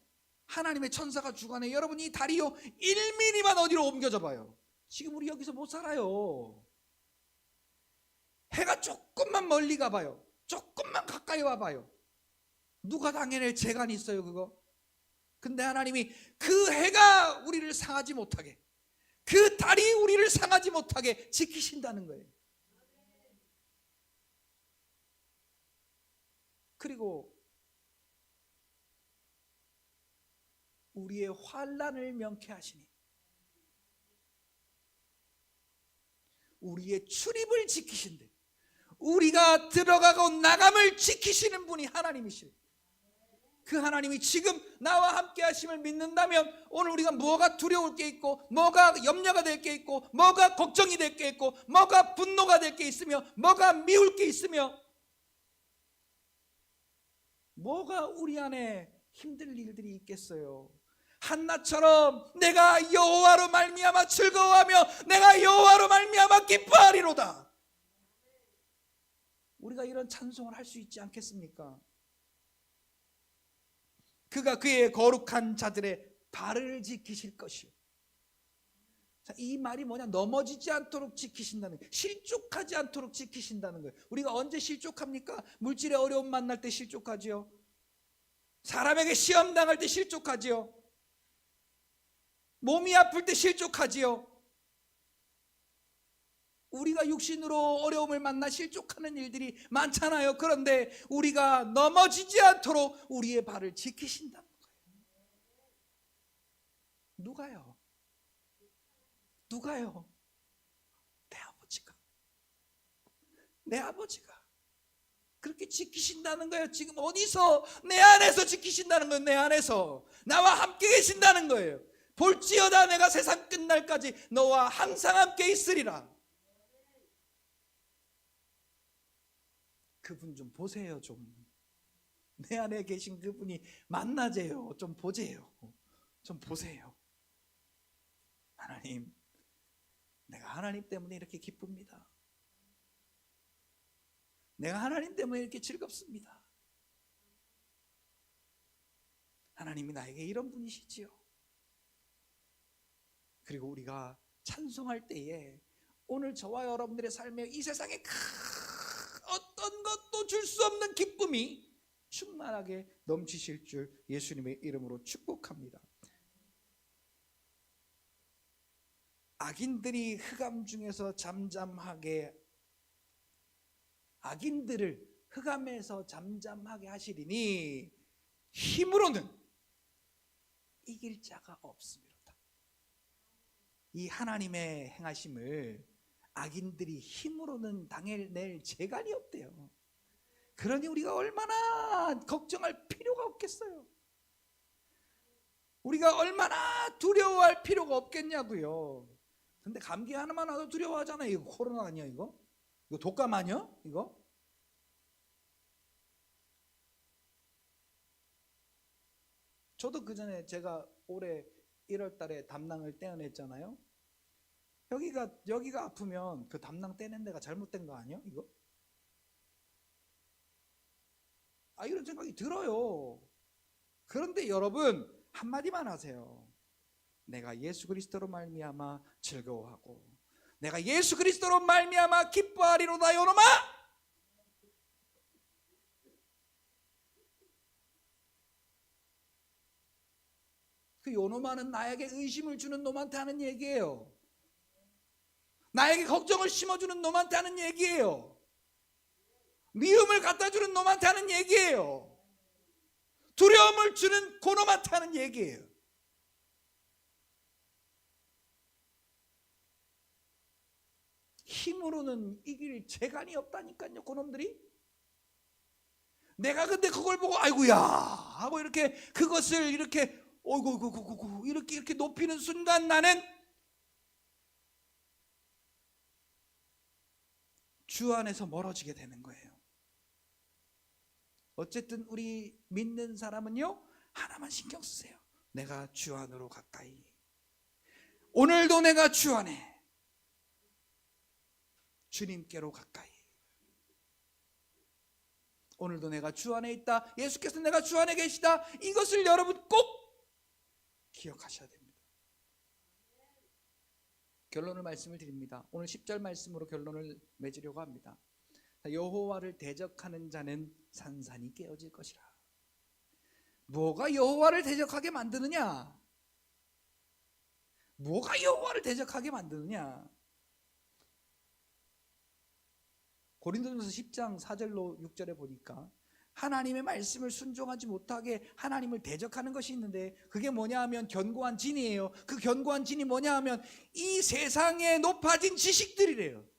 하나님의 천사가 주관해요. 여러분, 이 달이요 1mm만 어디로 옮겨져 봐요, 지금 우리 여기서 못 살아요. 해가 조금만 멀리 가봐요, 조금만 가까이 와봐요, 누가 당해낼 재간이 있어요 그거? 근데 하나님이 그 해가 우리를 상하지 못하게, 그 달이 우리를 상하지 못하게 지키신다는 거예요. 그리고 우리의 환난을 명쾌하시니, 우리의 출입을 지키신대. 우리가 들어가고 나감을 지키시는 분이 하나님이시래요. 그 하나님이 지금 나와 함께 하심을 믿는다면 오늘 우리가 뭐가 두려울 게 있고, 뭐가 염려가 될 게 있고, 뭐가 걱정이 될 게 있고, 뭐가 분노가 될 게 있으며, 뭐가 미울 게 있으며, 뭐가 우리 안에 힘들 일들이 있겠어요. 한나처럼 내가 여호와로 말미암아 즐거워하며 내가 여호와로 말미암아 기뻐하리로다. 우리가 이런 찬송을 할 수 있지 않겠습니까? 그가 그의 거룩한 자들의 발을 지키실 것이요. 자, 이 말이 뭐냐? 넘어지지 않도록 지키신다는 거예요. 실족하지 않도록 지키신다는 거예요. 우리가 언제 실족합니까? 물질의 어려움 만날 때 실족하지요. 사람에게 시험 당할 때 실족하지요. 몸이 아플 때 실족하지요. 우리가 육신으로 어려움을 만나 실족하는 일들이 많잖아요. 그런데 우리가 넘어지지 않도록 우리의 발을 지키신다는 거예요. 누가요? 누가요? 내 아버지가. 내 아버지가 그렇게 지키신다는 거예요. 지금 어디서? 내 안에서 지키신다는 거예요. 내 안에서 나와 함께 계신다는 거예요. 볼지어다 내가 세상 끝날까지 너와 항상 함께 있으리라. 그분 좀 보세요. 좀 내 안에 계신 그분이 만나재요. 좀 보재요. 좀 보세요. 하나님, 내가 하나님 때문에 이렇게 기쁩니다. 내가 하나님 때문에 이렇게 즐겁습니다. 하나님이 나에게 이런 분이시지요. 그리고 우리가 찬송할 때에 오늘 저와 여러분들의 삶에 이 세상에 어떤 것도 줄 수 없는 기쁨이 충만하게 넘치실 줄 예수님의 이름으로 축복합니다. 악인들이 흑암 중에서 잠잠하게, 악인들을 흑암에서 잠잠하게 하시리니 힘으로는 이길 자가 없습니다. 이 하나님의 행하심을 악인들이 힘으로는 당해낼 재간이 없대요. 그러니 우리가 얼마나 걱정할 필요가 없겠어요. 우리가 얼마나 두려워할 필요가 없겠냐고요. 근데 감기 하나만 와도 두려워하잖아요. 이거 코로나 아니야 이거? 이거 독감 아니야 이거? 저도 그 전에 제가 올해 1월 달에 담낭을 떼어냈잖아요. 여기가 아프면 그 담낭 떼는 데가 잘못된 거 아니야 이거? 이런 생각이 들어요. 그런데 여러분 한마디만 하세요. 내가 예수 그리스도로 말미암아 즐거워하고 내가 예수 그리스도로 말미암아 기뻐하리로다. 요놈아, 그 요놈아는 나에게 의심을 주는 놈한테 하는 얘기예요. 나에게 걱정을 심어주는 놈한테 하는 얘기예요. 미움을 갖다주는 놈한테 하는 얘기예요. 두려움을 주는 그놈한테 하는 얘기예요. 힘으로는 이길 재간이 없다니까요. 그놈들이. 내가 근데 그걸 보고 아이고야 하고 이렇게 그것을 이렇게 어이구 이렇게 높이는 순간 나는 주 안에서 멀어지게 되는 거예요. 어쨌든 우리 믿는 사람은요, 하나만 신경 쓰세요. 내가 주 안으로 가까이. 오늘도 내가 주 안에, 주님께로 가까이. 오늘도 내가 주 안에 있다. 예수께서 내가 주 안에 계시다. 이것을 여러분 꼭 기억하셔야 됩니다. 결론을 말씀을 드립니다. 오늘 10절 말씀으로 결론을 맺으려고 합니다. 여호와를 대적하는 자는 산산이 깨어질 것이라. 뭐가 여호와를 대적하게 만드느냐? 뭐가 여호와를 대적하게 만드느냐? 고린도전서 10장 4절로 6절에 보니까 하나님의 말씀을 순종하지 못하게 하나님을 대적하는 것이 있는데, 그게 뭐냐 하면 견고한 진이에요. 그 견고한 진이 뭐냐 하면 이 세상에 높아진 지식들이래요.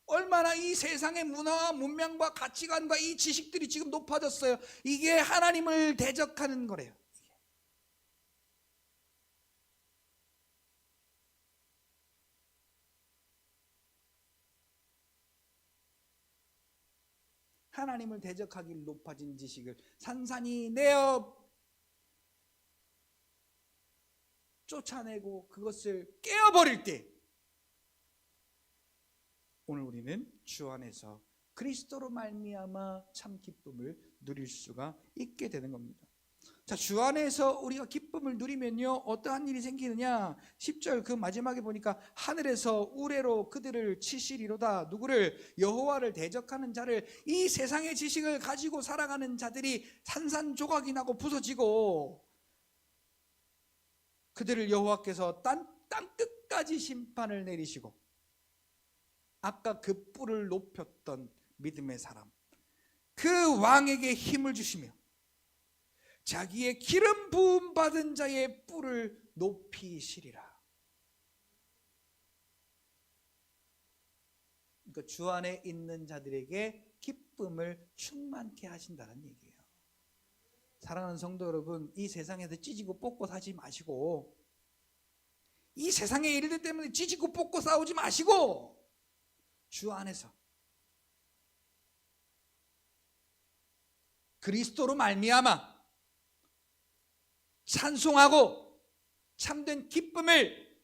얼마나 이 세상의 문화와 문명과 가치관과 이 지식들이 지금 높아졌어요. 이게 하나님을 대적하는 거래요. 하나님을 대적하길 높아진 지식을 산산이 내어 쫓아내고 그것을 깨어버릴 때, 오늘 우리는 주 안에서 그리스도로 말미암아 참 기쁨을 누릴 수가 있게 되는 겁니다. 자, 주 안에서 우리가 기쁨을 누리면요, 어떠한 일이 생기느냐? 10절 그 마지막에 보니까 하늘에서 우레로 그들을 치시리로다. 누구를? 여호와를 대적하는 자를. 이 세상의 지식을 가지고 살아가는 자들이 산산조각이 나고 부서지고, 그들을 여호와께서 땅 끝까지 심판을 내리시고, 아까 그 뿔을 높였던 믿음의 사람, 그 왕에게 힘을 주시며 자기의 기름 부음 받은 자의 뿔을 높이시리라. 그러니까 주 안에 있는 자들에게 기쁨을 충만케 하신다는 얘기예요. 사랑하는 성도 여러분, 이 세상에서 찢고 뽑고 사지 마시고, 이 세상의 일들 때문에 찢고 뽑고 싸우지 마시고, 주 안에서 그리스도로 말미암아 찬송하고 참된 기쁨을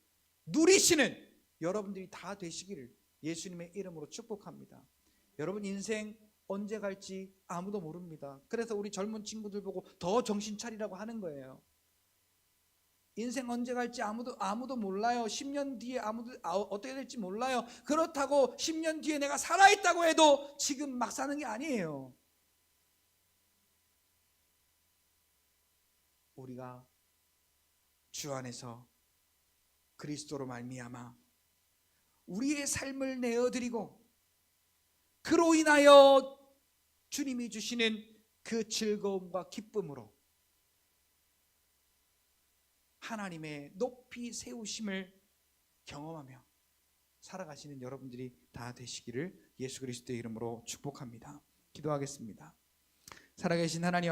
누리시는 여러분들이 다 되시기를 예수님의 이름으로 축복합니다. 여러분 인생 언제 갈지 아무도 모릅니다. 그래서 우리 젊은 친구들 보고 더 정신 차리라고 하는 거예요. 인생 언제 갈지 아무도 몰라요. 10년 뒤에 어떻게 될지 몰라요. 그렇다고 10년 뒤에 내가 살아있다고 해도 지금 막 사는 게 아니에요. 우리가 주 안에서 그리스도로 말미암아 우리의 삶을 내어드리고, 그로 인하여 주님이 주시는 그 즐거움과 기쁨으로 하나님의 높이 세우심을 경험하며 살아가시는 여러분들이 다 되시기를 예수 그리스도의 이름으로 축복합니다. 기도하겠습니다. 살아계신 하나님